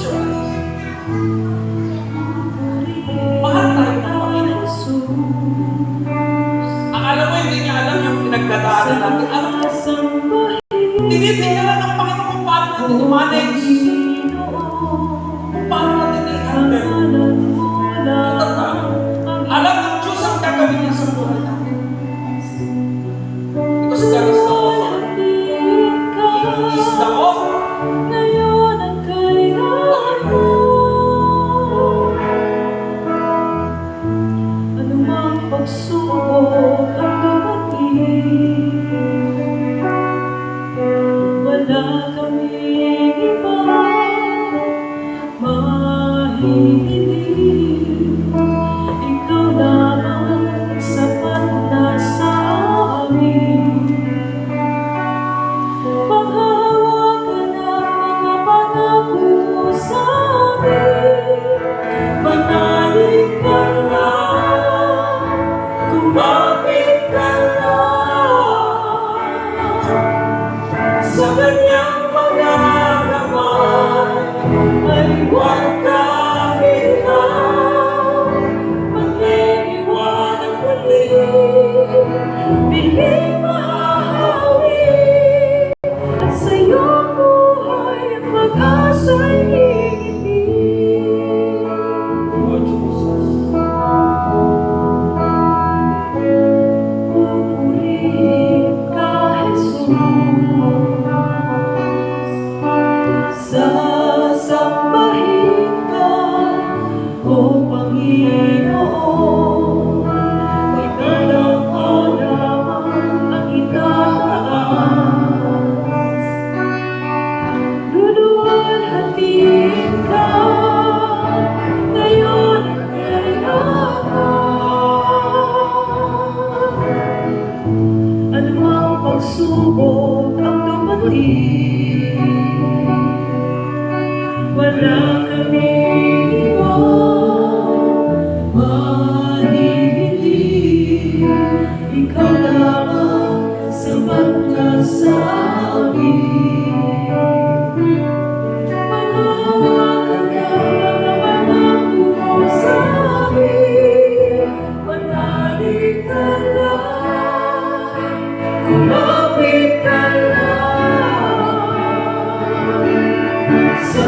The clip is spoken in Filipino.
close your eyes. Mahal tayo ng Panginoon. Akala mo hindi niya alam yung pinagdadaanan natin. Alam mo, tinitingnan lang ng Panginoon kung paano natin i-manage. Kung paano natin i-handle. Alam ng Diyos ang gagawin niya sa buhay natin. Because God is the author. He is the author. Pagsubok ang dumating, wala kaming iba mahihiling. Ikaw lamang sapat na sa amin. Paghahawakan ang mga pangako mo sa amin. Manalig ka lang, kumapit ka lang sa kanyang mga kamay. Ay huwag kang bitaw, mag-iiwan ang muli, piling mahahawi, at sa iyong buhay ang pag-asa'y hihigit. Oh, Jesus. Pupurihin ka, Jesus. Sasambahin ka, O Panginoon. Ikaw lang o lamang ang itataas. Luluwalhatiin ka, ngayon at kailangan. Anumang pagsubok ang dumating, wala kaming iwang mahihiling. Ikaw lamang sapat na sa amin. Paghahawakan ang mga pangako mo sa amin. Manalig ka lang, kumapit ka lang sa